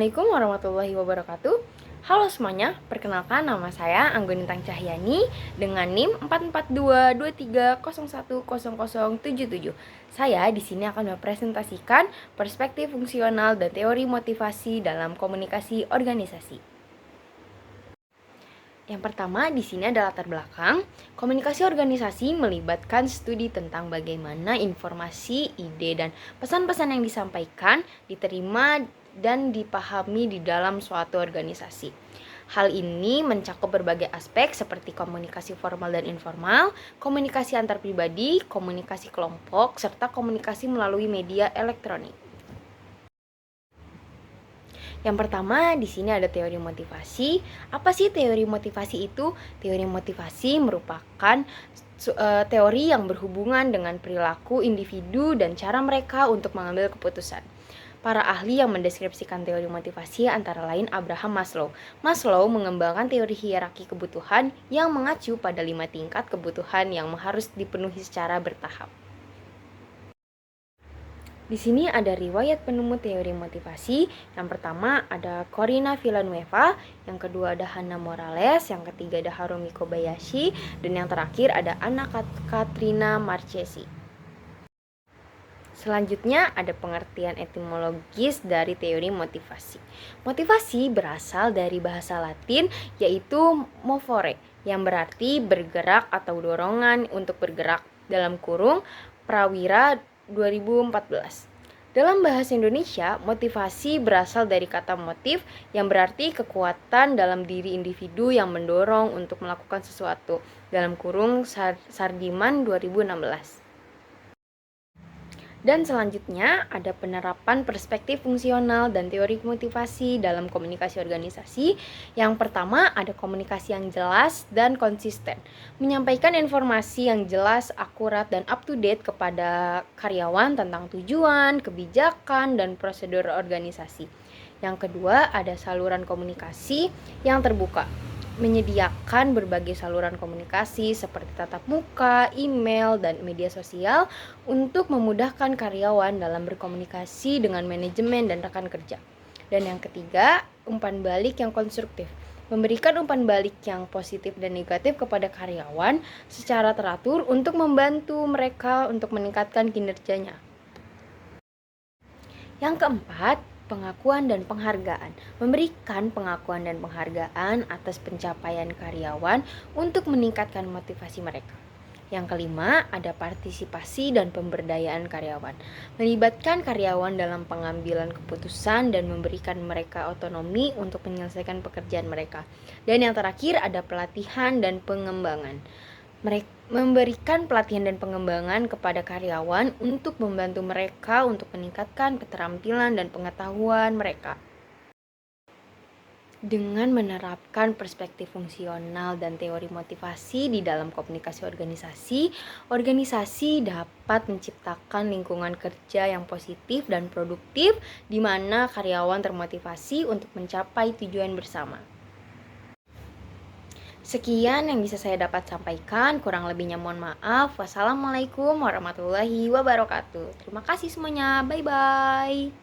Assalamualaikum warahmatullahi wabarakatuh. Halo semuanya, perkenalkan nama saya Anggunintang Cahyani dengan NIM 44223010077. Saya di sini akan mempresentasikan perspektif fungsional dan teori motivasi dalam komunikasi organisasi. Yang pertama di sini ada latar belakang. Komunikasi organisasi melibatkan studi tentang bagaimana informasi, ide, dan pesan-pesan yang disampaikan diterima dan dipahami di dalam suatu organisasi. Hal ini mencakup berbagai aspek seperti komunikasi formal dan informal, komunikasi antar pribadi, komunikasi kelompok, serta komunikasi melalui media elektronik. Yang pertama, di sini ada teori motivasi. Apa sih teori motivasi itu? Teori motivasi merupakan teori yang berhubungan dengan perilaku individu dan cara mereka untuk mengambil keputusan. Para ahli yang mendeskripsikan teori motivasi antara lain Abraham Maslow. Maslow mengembangkan teori hierarki kebutuhan yang mengacu pada 5 tingkat kebutuhan yang harus dipenuhi secara bertahap. Di sini ada riwayat penemu teori motivasi. Yang pertama ada Corina Villanueva, yang kedua ada Hannah Morales, yang ketiga ada Harumi Kobayashi, dan yang terakhir ada Anna Katrina Marchesi. Selanjutnya ada pengertian etimologis dari teori motivasi. Motivasi berasal dari bahasa Latin yaitu movere, yang berarti bergerak atau dorongan untuk bergerak, dalam kurung Prawira 2014. Dalam bahasa Indonesia, motivasi berasal dari kata motif yang berarti kekuatan dalam diri individu yang mendorong untuk melakukan sesuatu, dalam kurung Sardiman 2016. Dan selanjutnya ada penerapan perspektif fungsional dan teori motivasi dalam komunikasi organisasi. Yang pertama ada komunikasi yang jelas dan konsisten. Menyampaikan informasi yang jelas, akurat, dan up to date kepada karyawan tentang tujuan, kebijakan, dan prosedur organisasi. Yang kedua ada saluran komunikasi yang terbuka. Menyediakan berbagai saluran komunikasi seperti tatap muka, email, dan media sosial untuk memudahkan karyawan dalam berkomunikasi dengan manajemen dan rekan kerja. Dan yang ketiga, umpan balik yang konstruktif. Memberikan umpan balik yang positif dan negatif kepada karyawan secara teratur untuk membantu mereka untuk meningkatkan kinerjanya. Yang keempat, pengakuan dan penghargaan. Memberikan pengakuan dan penghargaan atas pencapaian karyawan untuk meningkatkan motivasi mereka. Yang kelima, ada partisipasi dan pemberdayaan karyawan. Melibatkan karyawan dalam pengambilan keputusan dan memberikan mereka otonomi untuk menyelesaikan pekerjaan mereka. Dan yang terakhir, ada pelatihan dan pengembangan. Memberikan pelatihan dan pengembangan kepada karyawan untuk membantu mereka untuk meningkatkan keterampilan dan pengetahuan mereka. Dengan menerapkan perspektif fungsional dan teori motivasi di dalam komunikasi organisasi, organisasi dapat menciptakan lingkungan kerja yang positif dan produktif di mana karyawan termotivasi untuk mencapai tujuan bersama. Sekian yang bisa saya dapat sampaikan, kurang lebihnya mohon maaf. Wassalamualaikum warahmatullahi wabarakatuh. Terima kasih semuanya, bye-bye.